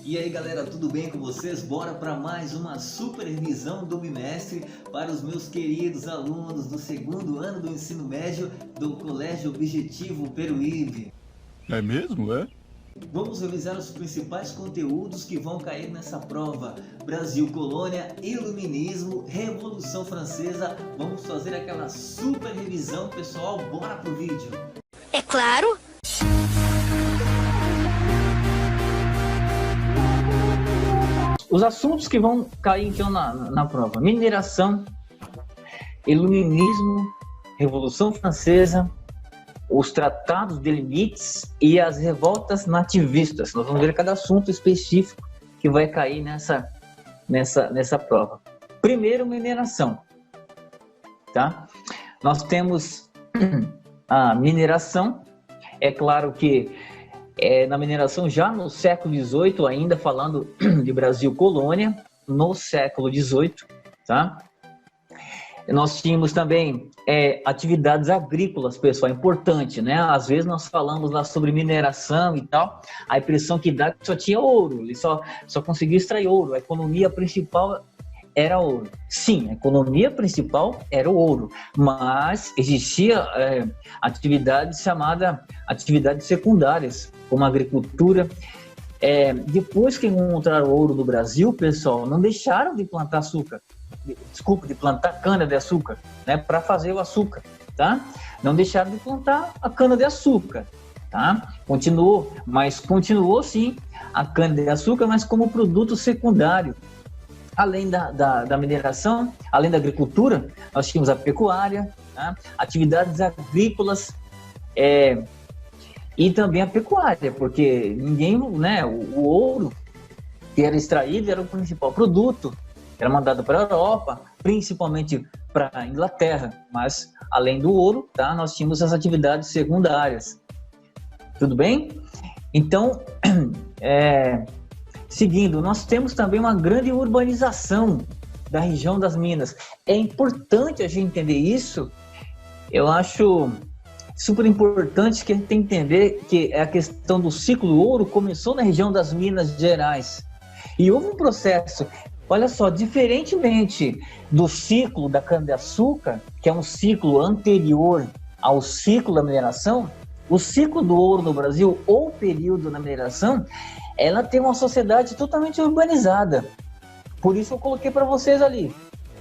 E aí galera, tudo bem com vocês? Bora para mais uma super revisão do bimestre para os meus queridos alunos do segundo ano do ensino médio do Colégio Objetivo Peruíbe. É mesmo, é? Vamos revisar os principais conteúdos que vão cair nessa prova. Brasil, Colônia, Iluminismo, Revolução Francesa. Vamos fazer aquela super revisão, pessoal. Bora pro vídeo. É claro. Os assuntos que vão cair então na prova: mineração, iluminismo, Revolução Francesa, os tratados de limites e as revoltas nativistas. Nós vamos ver cada assunto específico que vai cair nessa prova. Primeiro, mineração. Tá? Nós temos a mineração. É claro que na mineração já no século XVIII, ainda falando de Brasil colônia, no século XVIII, tá? Nós tínhamos também atividades agrícolas, pessoal, importante, né? Às vezes nós falamos lá sobre mineração e tal, a impressão que dá é que só tinha ouro, ele só conseguia extrair ouro, a economia principal era ouro. Sim, a economia principal era o ouro, mas existia atividades chamadas atividades secundárias, como a agricultura. Depois que encontraram ouro no Brasil, pessoal, não deixaram de plantar de plantar cana-de-açúcar, né, para fazer o açúcar, tá? Não deixaram de plantar a cana-de-açúcar, tá? Continuou sim a cana-de-açúcar, mas como produto secundário. Além da mineração, além da agricultura, nós tínhamos a pecuária, tá? Atividades agrícolas e também a pecuária, porque ninguém, né, o ouro que era extraído era o principal produto, era mandado para a Europa, principalmente para a Inglaterra, mas além do ouro, tá, nós tínhamos as atividades secundárias. Tudo bem? Então, seguindo, nós temos também uma grande urbanização da região das Minas. É importante a gente entender isso. Eu acho super importante que a gente tem que entender que a questão do ciclo ouro começou na região das Minas Gerais. E houve um processo, olha só, diferentemente do ciclo da cana-de-açúcar, que é um ciclo anterior ao ciclo da mineração, o ciclo do ouro no Brasil, ou o período da mineração, ela tem uma sociedade totalmente urbanizada. Por isso eu coloquei para vocês ali,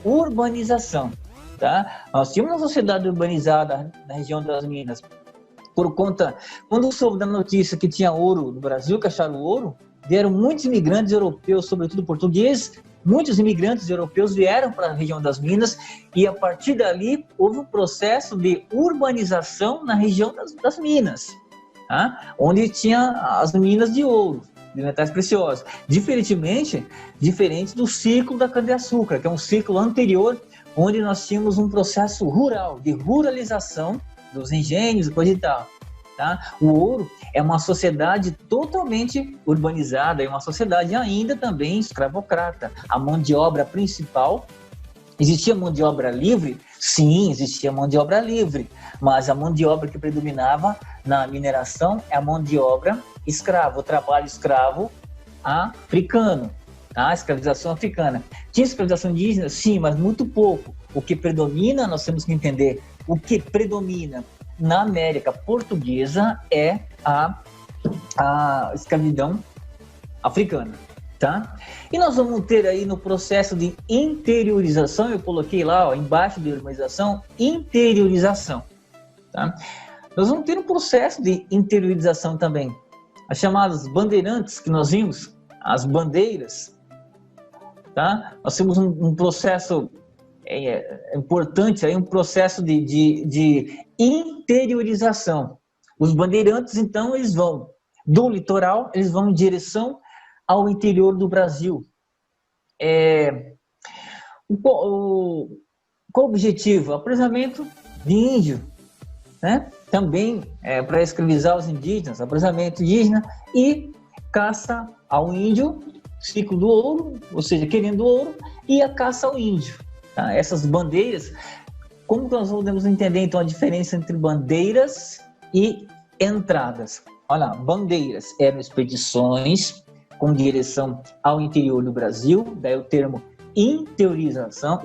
urbanização, tá? Nós tínhamos uma sociedade urbanizada na região das Minas. Por conta, quando soube da notícia que tinha ouro no Brasil, que acharam ouro, vieram muitos imigrantes europeus, sobretudo portugueses, muitos imigrantes europeus vieram para a região das Minas e a partir dali houve um processo de urbanização na região das Minas, tá? Onde tinha as minas de ouro, de metais preciosos, diferente do ciclo da cana-de-açúcar, que é um ciclo anterior, onde nós tínhamos um processo rural, de ruralização dos engenhos e coisa e tal. Tá? O ouro é uma sociedade totalmente urbanizada, é uma sociedade ainda também escravocrata. A mão de obra principal, existia mão de obra livre? Sim, existia mão de obra livre, mas a mão de obra que predominava na mineração é a mão de obra escrava, o trabalho escravo africano, tá? A escravização africana. Tinha escravização indígena? Sim, mas muito pouco. O que predomina, nós temos que entender, o que predomina na América Portuguesa é a escravidão africana, tá? E nós vamos ter aí no processo de interiorização, eu coloquei lá, ó, embaixo de urbanização, interiorização, tá? Nós vamos ter um processo de interiorização também, as chamadas bandeirantes que nós vimos, as bandeiras, tá? Nós temos um processo importante, aí um processo de interiorização. Os bandeirantes, então, eles vão do litoral, eles vão em direção ao interior do Brasil. Qual o objetivo? Apresamento de índio, né? Também para escravizar os indígenas, apresamento indígena e caça ao índio, ciclo do ouro, ou seja, querendo ouro, e a caça ao índio. Tá? Essas bandeiras, como que nós podemos entender então a diferença entre bandeiras e entradas? Olha, bandeiras eram expedições com direção ao interior do Brasil, daí o termo interiorização,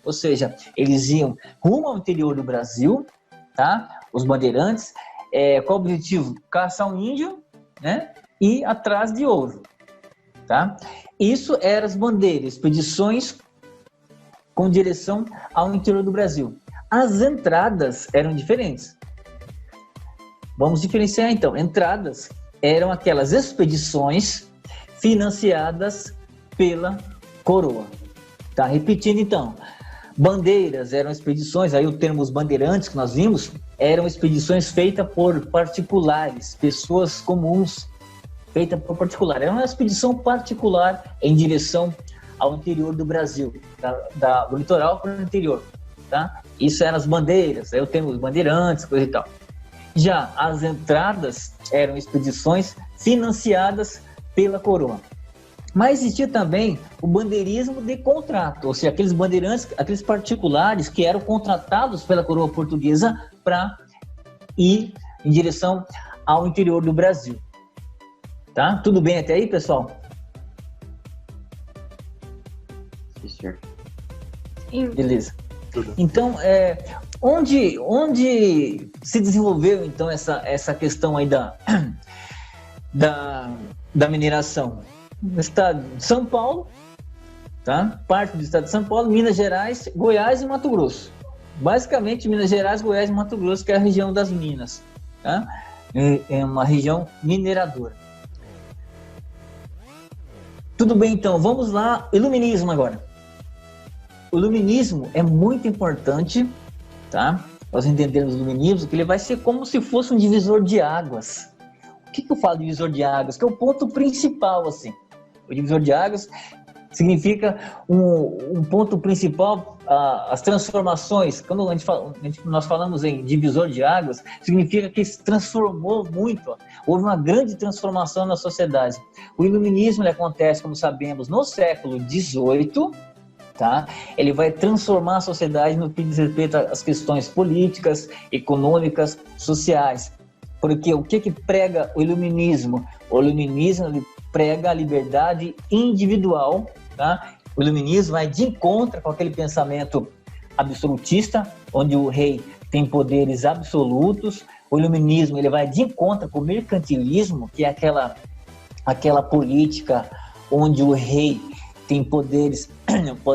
ou seja, eles iam rumo ao interior do Brasil, tá? Os bandeirantes, qual o objetivo? Caçar um índio, né? E atrás de ouro, tá? Isso eram as bandeiras, expedições com direção ao interior do Brasil. As entradas eram diferentes. Vamos diferenciar então. Entradas eram aquelas expedições financiadas pela coroa. Tá? Repetindo então. Bandeiras eram expedições, aí o termo os bandeirantes que nós vimos, eram expedições feitas por particulares, pessoas comuns, feitas por particulares. Era uma expedição particular em direção ao interior do Brasil, do litoral para o interior. Tá? Isso eram as bandeiras, aí o termo os bandeirantes, coisa e tal. Já as entradas eram expedições financiadas pela coroa. Mas existia também o bandeirismo de contrato, ou seja, aqueles bandeirantes, aqueles particulares que eram contratados pela coroa portuguesa para ir em direção ao interior do Brasil. Tá? Tudo bem até aí, pessoal? Sim, senhor. Beleza. Tudo. Então, onde se desenvolveu então essa questão aí da mineração? No estado de São Paulo, tá? Parte do estado de São Paulo, Minas Gerais, Goiás e Mato Grosso. Basicamente, Minas Gerais, Goiás e Mato Grosso, que é a região das minas, tá? É uma região mineradora. Tudo bem, então, vamos lá. Iluminismo agora. O iluminismo é muito importante, tá? Nós entendemos o iluminismo, que ele vai ser como se fosse um divisor de águas. O que eu falo de divisor de águas? Que é o ponto principal, assim. O divisor de águas significa um ponto principal, as transformações. Quando nós falamos em divisor de águas, significa que se transformou muito. Ó. Houve uma grande transformação na sociedade. O iluminismo ele acontece, como sabemos, no século XVIII. Tá? Ele vai transformar a sociedade no que diz respeito às questões políticas, econômicas, sociais. Porque o que prega o iluminismo? O iluminismo ele prega a liberdade individual. Tá? O iluminismo vai de encontro com aquele pensamento absolutista, onde o rei tem poderes absolutos. O iluminismo ele vai de encontro com o mercantilismo, que é aquela política onde o rei tem poderes,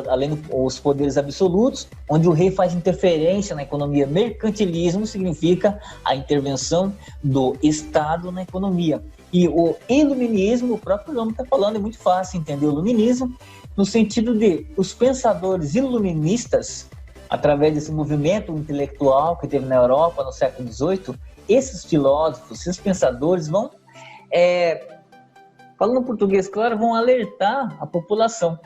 além dos poderes absolutos, onde o rei faz interferência na economia. Mercantilismo significa a intervenção do Estado na economia. E o iluminismo, o próprio nome está falando, é muito fácil entender o iluminismo, no sentido de os pensadores iluministas, através desse movimento intelectual que teve na Europa no século XVIII, esses filósofos, esses pensadores vão... falando português, claro, vão alertar a população,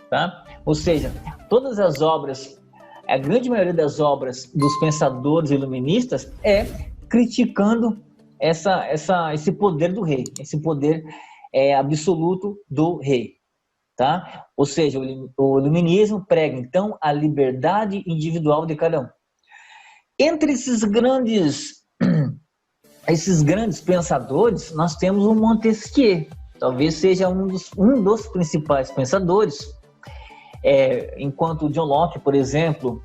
tá? Ou seja, todas as obras, a grande maioria das obras dos pensadores iluministas é criticando esse poder do rei, esse poder absoluto do rei, tá? Ou seja, o iluminismo prega, então, a liberdade individual de cada um. Entre esses grandes pensadores, nós temos o Montesquieu. Talvez seja um dos principais pensadores, enquanto o John Locke, por exemplo,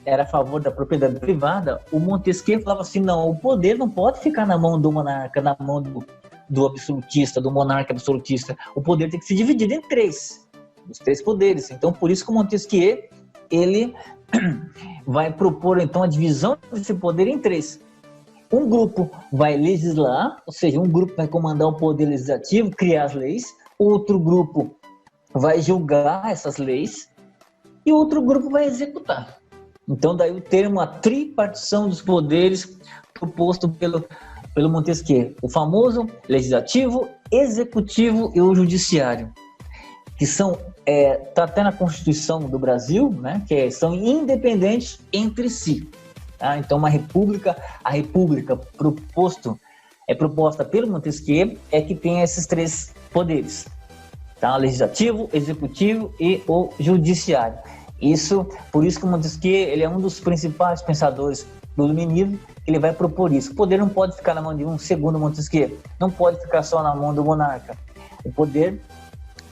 era a favor da propriedade privada, o Montesquieu falava assim, não, o poder não pode ficar na mão do monarca, na mão do absolutista, do monarca absolutista, o poder tem que ser dividido em os três poderes. Então, por isso que o Montesquieu, ele vai propor, então, a divisão desse poder em três. Um grupo vai legislar, ou seja, um grupo vai comandar o poder legislativo, criar as leis, outro grupo vai julgar essas leis e outro grupo vai executar. Então, daí o termo a tripartição dos poderes proposto pelo Montesquieu, o famoso legislativo, executivo e o judiciário, que são, tá até na Constituição do Brasil, né, que são independentes entre si. Então, a república proposta pelo Montesquieu que tem esses três poderes, tá? Legislativo, executivo e o judiciário. Por isso que o Montesquieu ele é um dos principais pensadores do iluminismo que ele vai propor isso. O poder não pode ficar na mão de um, segundo Montesquieu, não pode ficar só na mão do monarca. O poder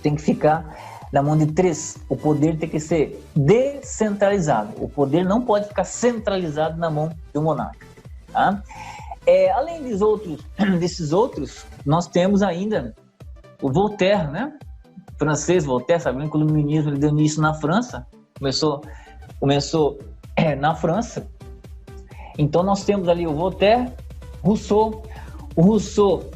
tem que ficar na mão de 3. O poder tem que ser descentralizado. O poder não pode ficar centralizado na mão do monarca. Tá? Além desses outros, nós temos ainda o Voltaire, né? O francês Voltaire, sabendo que o iluminismo ele deu início na França, começou na França. Então nós temos ali o Voltaire, Rousseau. O Rousseau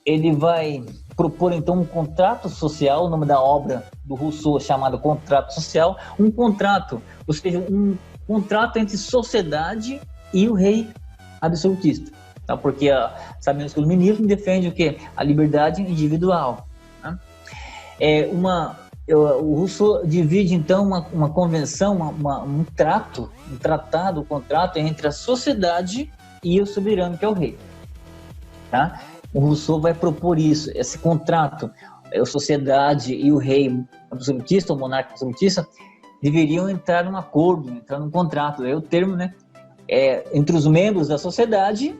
ele vai propor então um contrato social, o nome da obra do Rousseau é chamado Contrato Social, um contrato, ou seja, um contrato entre sociedade e o rei absolutista, tá? Porque sabemos que o iluminismo defende o quê? A liberdade individual. Tá? O Rousseau divide então uma convenção, um contrato entre a sociedade e o soberano, que é o rei. Tá? O Rousseau vai propor isso, esse contrato, a sociedade e o rei absolutista, o monarca absolutista, deveriam entrar num acordo, entrar num contrato. Aí o termo, né? Entre os membros da sociedade,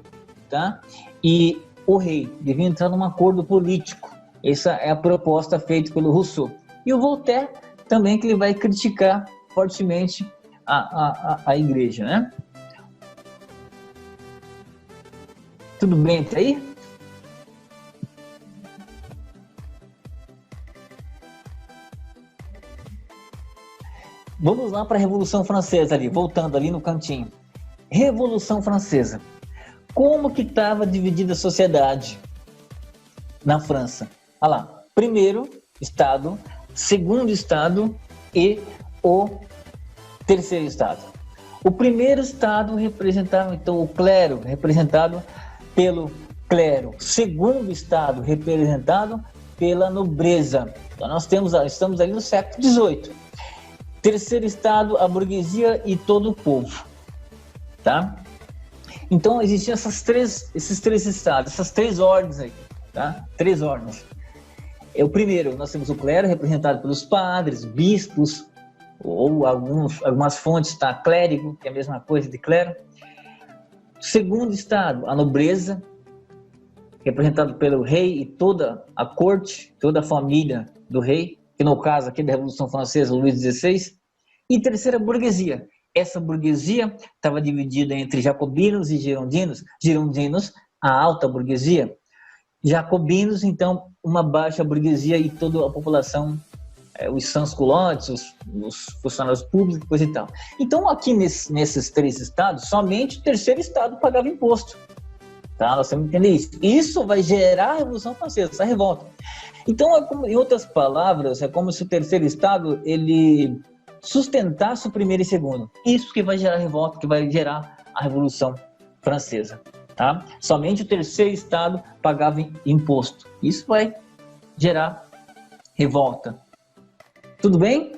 tá? E o rei devia entrar num acordo político. Essa é a proposta feita pelo Rousseau. E o Voltaire também, que ele vai criticar fortemente a igreja, né? Tudo bem até aí? Vamos lá para a Revolução Francesa ali, voltando ali no cantinho. Revolução Francesa. Como que estava dividida a sociedade na França? Olha lá, primeiro estado, segundo estado e o terceiro estado. O primeiro estado representava então o clero, representado pelo clero. Segundo estado representado pela nobreza. Então nós estamos ali no século XVIII. Terceiro estado, a burguesia e todo o povo. Tá? Então existiam esses três estados, essas 3 ordens aí, tá? 3 ordens. O primeiro, nós temos o clero, representado pelos padres, bispos, ou algumas fontes, tá? Clérigo, que é a mesma coisa de clero. Segundo estado, a nobreza, representado pelo rei e toda a corte, toda a família do rei, que no caso aqui da Revolução Francesa, Luís XVI. E terceira, burguesia. Essa burguesia estava dividida entre jacobinos e girondinos. Girondinos, a alta burguesia. Jacobinos, então, uma baixa burguesia e toda a população, os sans-culottes, os funcionários públicos, coisa e tal. Então, aqui nesses 3 estados, somente o terceiro estado pagava imposto. Tá? Nós temos que entender isso. Isso vai gerar a Revolução Francesa, essa revolta. Então, em outras palavras, é como se o terceiro estado ele sustentasse o primeiro e segundo. Isso que vai gerar a revolta, que vai gerar a Revolução Francesa. Tá? Somente o terceiro estado pagava imposto. Isso vai gerar revolta. Tudo bem?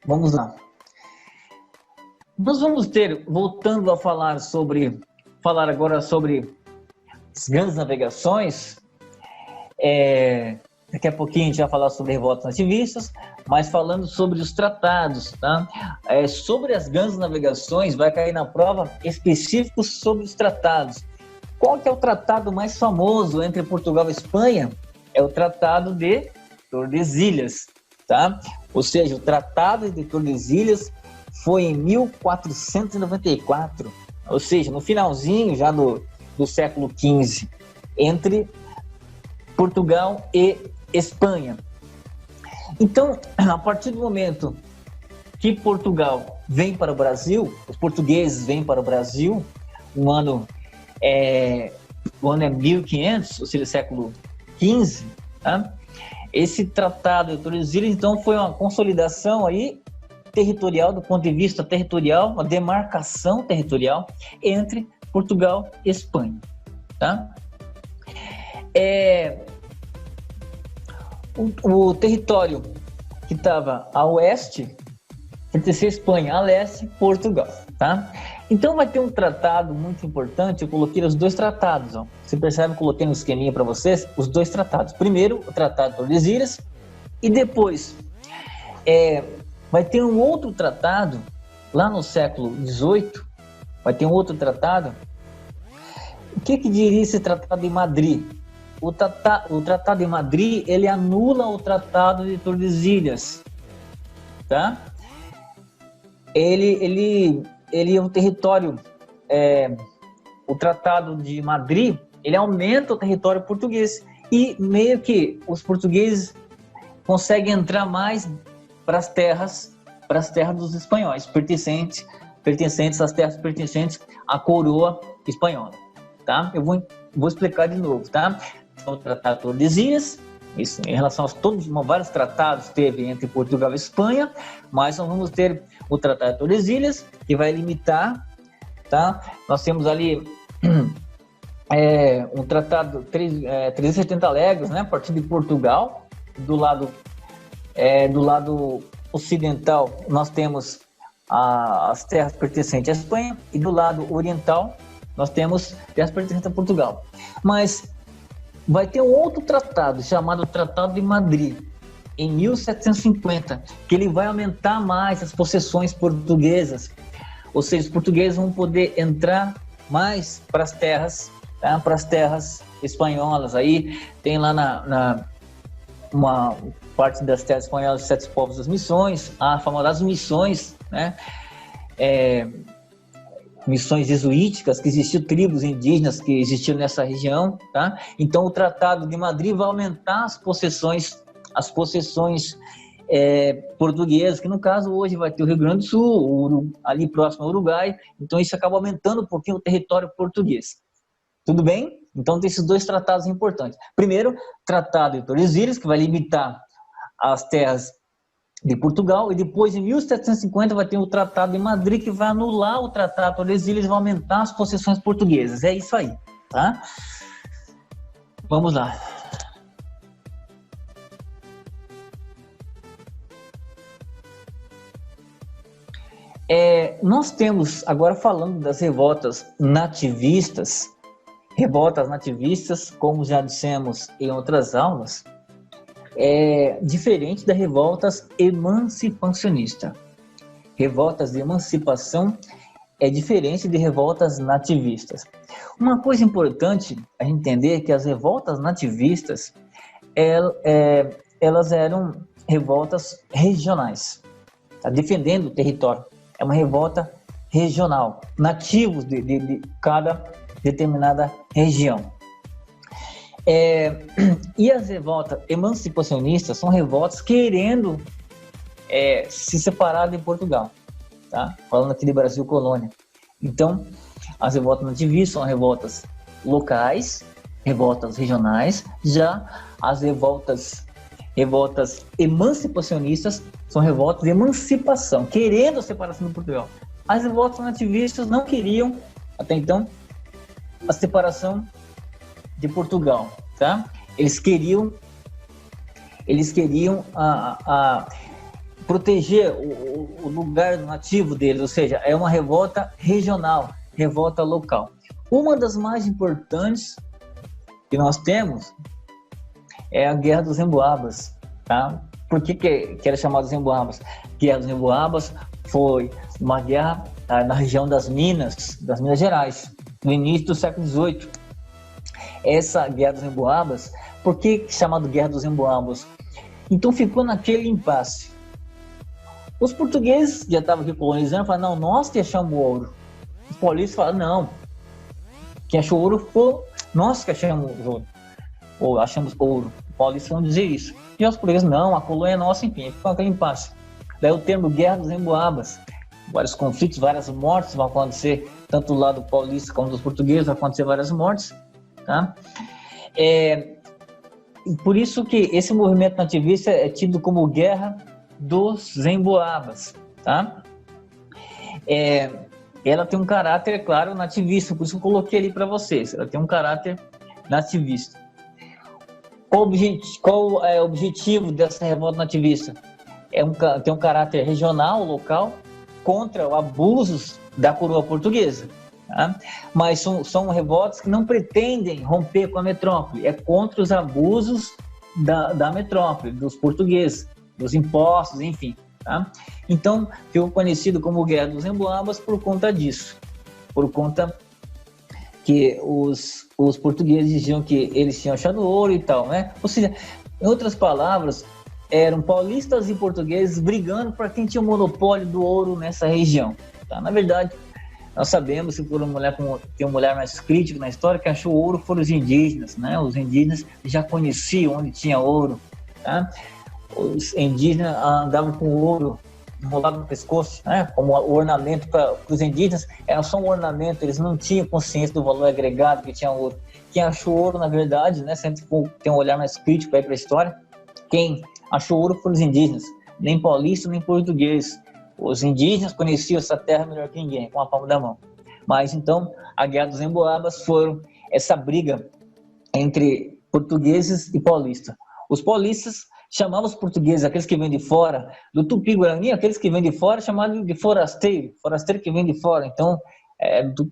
Vamos lá. Nós vamos voltando a falar agora sobre as grandes navegações. Daqui a pouquinho a gente vai falar sobre revoltas nativistas, mas falando sobre os tratados, tá? Sobre as grandes navegações, vai cair na prova específicos sobre os tratados. Qual que é o tratado mais famoso entre Portugal e Espanha? É o Tratado de Tordesilhas, tá? Ou seja, o Tratado de Tordesilhas foi em 1494, ou seja, no finalzinho já do século XV, entre Portugal e Espanha. Então, a partir do momento que Portugal vem para o Brasil, os portugueses vêm para o Brasil, o ano é 1500, ou seja, século XV, tá? Esse tratado de Tordesilhas, então, foi uma consolidação aí territorial, do ponto de vista territorial, uma demarcação territorial entre Portugal e Espanha, tá? O território que estava a oeste pertencia à Espanha, a leste, Portugal, tá? Então vai ter um tratado muito importante, eu coloquei os 2 tratados, ó. Você percebe, eu coloquei no esqueminha para vocês, os 2 tratados. Primeiro, o Tratado de Tordesilhas, e depois vai ter um outro tratado, lá no século XVIII, vai ter um outro tratado. O que diria esse Tratado de Madrid? O Tratado de Madrid, ele anula o Tratado de Tordesilhas, tá? Ele é um território, o Tratado de Madrid, ele aumenta o território português e meio que os portugueses conseguem entrar mais para as terras dos espanhóis, pertencentes às terras pertencentes à coroa espanhola, tá? Eu vou explicar de novo, tá? Então, o Tratado de Tordesilhas, isso em relação a vários tratados teve entre Portugal e Espanha, mas nós vamos ter o Tratado de Tordesilhas, que vai limitar, tá? Nós temos ali um tratado 370 léguas, né? A partir de Portugal, do lado ocidental nós temos as terras pertencentes à Espanha e do lado oriental nós temos terras pertencentes a Portugal. Mas vai ter um outro tratado chamado Tratado de Madrid, em 1750, que ele vai aumentar mais as possessões portuguesas, ou seja, os portugueses vão poder entrar mais para as terras, tá? Para as terras espanholas. Aí tem lá uma parte das terras espanholas, Sete Povos das Missões, a famosas missões, né? Missões jesuíticas, que existiam tribos indígenas que existiam nessa região, tá? Então o Tratado de Madrid vai aumentar as possessões portuguesas, que no caso hoje vai ter o Rio Grande do Sul, ali próximo ao Uruguai, então isso acaba aumentando um pouquinho o território português. Tudo bem? Então tem esses dois tratados importantes. Primeiro, Tratado de Tordesilhas, que vai limitar as terras de Portugal, e depois, em 1750, vai ter o Tratado de Madrid, que vai anular o Tratado de Tordesilhas e vai aumentar as possessões portuguesas. É isso aí, tá? Vamos lá. Nós temos, agora falando das revoltas nativistas, como já dissemos em outras aulas, diferente das revoltas emancipacionistas. Revoltas de emancipação é diferente de revoltas nativistas. Uma coisa importante a gente entender é que as revoltas nativistas, elas eram revoltas regionais, tá? Defendendo o território. É uma revolta regional, nativos de cada determinada região. E as revoltas emancipacionistas são revoltas querendo se separar de Portugal, tá? Falando aqui de Brasil colônia. Então, as revoltas nativistas são revoltas locais, revoltas regionais. Já as revoltas emancipacionistas são revoltas de emancipação, querendo a separação de Portugal. As revoltas nativistas não queriam, até então, a separação de Portugal, tá? Eles queriam proteger o lugar nativo deles, ou seja, é uma revolta regional, revolta local. Uma das mais importantes que nós temos é a Guerra dos Emboabas, tá? Por que era chamada dos Emboabas? Guerra dos Emboabas foi uma guerra na região das Minas Gerais, no início do século XVIII. Essa Guerra dos Emboabas, por que chamado Guerra dos Emboabas? Então ficou naquele impasse. Os portugueses já estavam aqui colonizando, falaram, não, nós que achamos ouro. Os paulistas falaram, não, quem achou ouro foi nós que achamos ouro. Ou achamos ouro. Os paulistas vão dizer isso. E os portugueses, não, a colônia é nossa, enfim, ficou naquele impasse. Daí o termo Guerra dos Emboabas. Vários conflitos, várias mortes vão acontecer, tanto do lado paulista como dos portugueses, vão acontecer várias mortes, tá? Por isso que esse movimento nativista é tido como Guerra dos Emboabas, tá? Ela tem um caráter, claro, nativista, por isso que eu coloquei ali para vocês. Ela tem um caráter nativista. Qual é o objetivo dessa revolta nativista? Tem um caráter regional, local, contra os abusos da coroa portuguesa, tá? Mas são revoltas que não pretendem romper com a metrópole, é contra os abusos da metrópole, dos portugueses, dos impostos, enfim, tá? Então ficou conhecido como Guerra dos Emboabas por conta disso. por conta que os portugueses diziam que eles tinham achado ouro e tal, né? Ou seja, em outras palavras, eram paulistas e portugueses brigando para quem tinha o monopólio do ouro nessa região. Tá? Na verdade, nós sabemos, se for uma mulher tem um olhar mais crítico na história, que achou ouro foram os indígenas, né? Os indígenas já conheciam onde tinha ouro, tá? Os indígenas andavam com ouro enrolado no pescoço, né? Como ornamento para os indígenas, era só um ornamento, eles não tinham consciência do valor agregado que tinha ouro. Quem achou ouro, na verdade, né? Se a gente tem um olhar mais crítico aí para a história, quem achou ouro foram os indígenas, nem paulista, nem português. Os indígenas conheciam essa terra melhor que ninguém, com a palma da mão. Mas então, a Guerra dos Emboabas foram essa briga entre portugueses e paulistas. Os paulistas chamavam os portugueses, aqueles que vêm de fora, do Tupi-Guarani, aqueles que vêm de fora, chamavam de forasteiro, forasteiro que vem de fora. Então,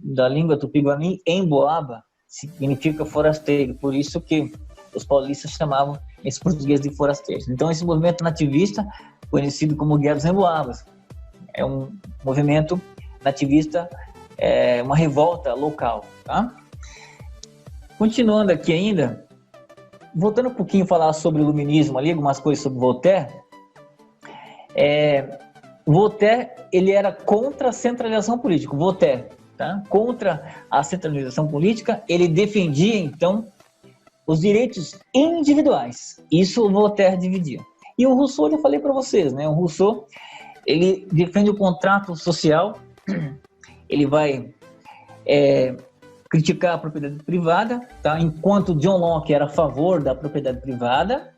da língua Tupi-Guarani, emboaba significa forasteiro, por isso que os paulistas chamavam esses portugueses de forasteiros. Então, esse movimento nativista, conhecido como Guerra dos Emboabas, é um movimento nativista, uma revolta local, tá? Continuando aqui ainda, voltando um pouquinho a falar sobre o iluminismo ali, algumas coisas sobre Voltaire. Voltaire, ele era contra a centralização política, Voltaire, tá? Contra a centralização política, ele defendia, então, os direitos individuais. Isso o Voltaire dividia. E o Rousseau, eu falei para vocês, né? O Rousseau, ele defende o contrato social, ele vai criticar a propriedade privada, tá? Enquanto John Locke era a favor da propriedade privada,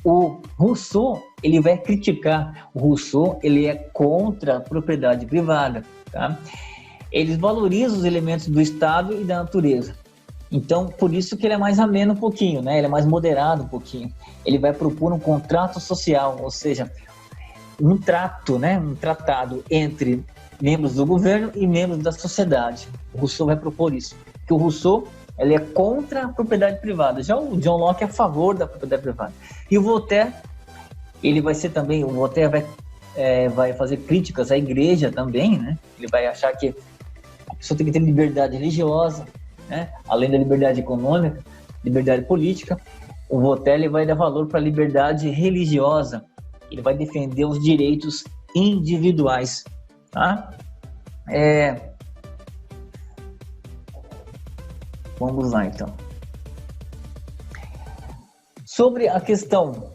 o Rousseau, ele vai criticar. O Rousseau, ele é contra a propriedade privada, tá? Eles valorizam os elementos do Estado e da natureza. Então, por isso que ele é mais ameno um pouquinho, né? Ele é mais moderado um pouquinho. Ele vai propor um contrato social, ou seja, um trato, né? Um tratado entre membros do governo e membros da sociedade. O Rousseau vai propor isso. Que o Rousseau, ele é contra a propriedade privada. Já o John Locke é a favor da propriedade privada. E o Voltaire, ele vai ser também, o Voltaire vai fazer críticas à igreja também, né? Ele vai achar que a pessoa tem que ter liberdade religiosa, né? Além da liberdade econômica, liberdade política. O Voltaire, ele vai dar valor para a liberdade religiosa. Ele vai defender os direitos individuais, tá? Vamos lá, então. Sobre a questão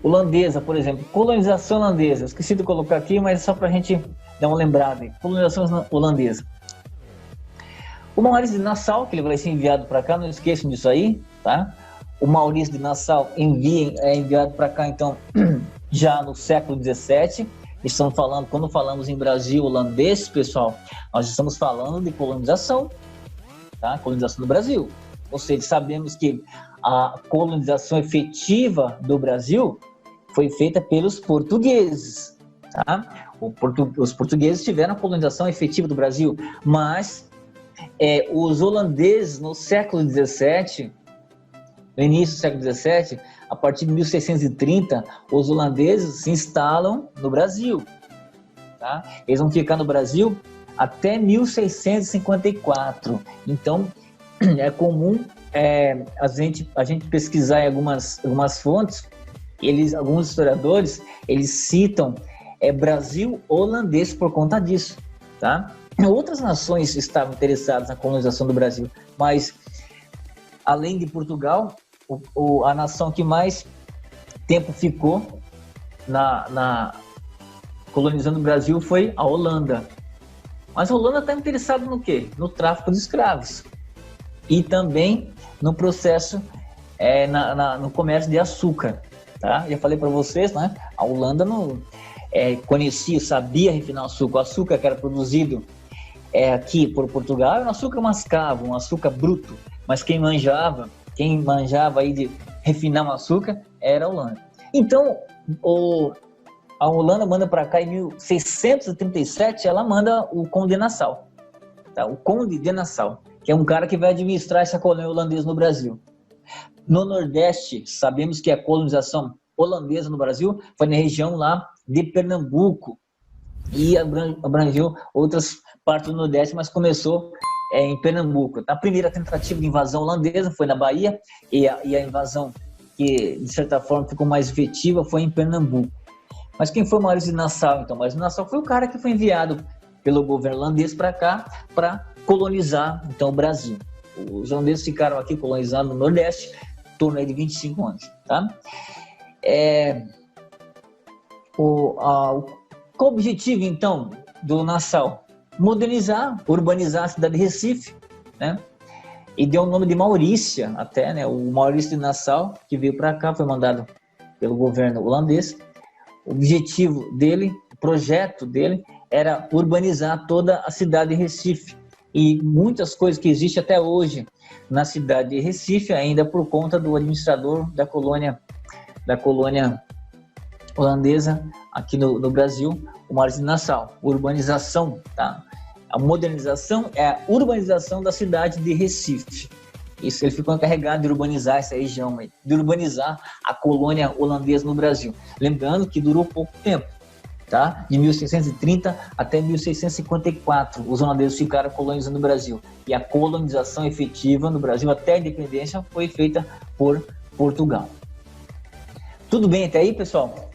holandesa, por exemplo, colonização holandesa. Esqueci de colocar aqui, mas só para a gente dar uma lembrada. Colonização holandesa. O Maurício de Nassau, que ele vai ser enviado para cá, não esqueçam disso aí, tá? O Maurício de Nassau é enviado para cá, então, já no século XVII. Estamos falando, quando falamos em Brasil holandês, pessoal, nós estamos falando de colonização, tá? Colonização do Brasil. Ou seja, sabemos que a colonização efetiva do Brasil foi feita pelos portugueses, tá? Os portugueses tiveram a colonização efetiva do Brasil, mas os holandeses no século XVII, no início do século XVII, a partir de 1630, os holandeses se instalam no Brasil, tá? Eles vão ficar no Brasil até 1654. Então, é comum a gente pesquisar em algumas fontes, alguns historiadores, eles citam Brasil holandês por conta disso, tá? Outras nações estavam interessadas na colonização do Brasil, mas além de Portugal, a nação que mais tempo ficou colonizando o Brasil foi a Holanda. Mas a Holanda está interessada no quê? No tráfico de escravos e também no processo, no comércio de açúcar, tá? Já falei para vocês, né? A Holanda não sabia refinar o açúcar. O açúcar que era produzido aqui por Portugal era um açúcar mascavo, um açúcar bruto, mas quem manjava aí de refinar o açúcar era a Holanda. Então, a Holanda manda para cá em 1637, ela manda o Conde de Nassau, tá? O Conde de Nassau, que é um cara que vai administrar essa colônia holandesa no Brasil. No Nordeste, sabemos que a colonização holandesa no Brasil foi na região lá de Pernambuco, e abrangeu outras partes do Nordeste, mas começou em Pernambuco. A primeira tentativa de invasão holandesa foi na Bahia, e a invasão que, de certa forma, ficou mais efetiva foi em Pernambuco. Mas quem foi Maurício de Nassau, então? Maurício de Nassau foi o cara que foi enviado pelo governo holandês para cá, para colonizar, então, o Brasil. Os holandeses ficaram aqui colonizando o Nordeste, em torno aí de 25 anos, tá? Qual o objetivo, então, do Nassau? Modernizar, urbanizar a cidade de Recife, né? E deu o nome de Maurícia, até, né? O Maurício de Nassau, que veio para cá, foi mandado pelo governo holandês. O objetivo dele, o projeto dele, era urbanizar toda a cidade de Recife. E muitas coisas que existem até hoje na cidade de Recife, ainda por conta do administrador da colônia holandesa aqui no Brasil, o Maurício de Nassau. Urbanização, tá? A modernização é a urbanização da cidade de Recife. Isso, ele ficou encarregado de urbanizar essa região, de urbanizar a colônia holandesa no Brasil. Lembrando que durou pouco tempo, tá? De 1630 até 1654, os holandeses ficaram colonizando o Brasil. E a colonização efetiva no Brasil, até a independência, foi feita por Portugal. Tudo bem até aí, pessoal?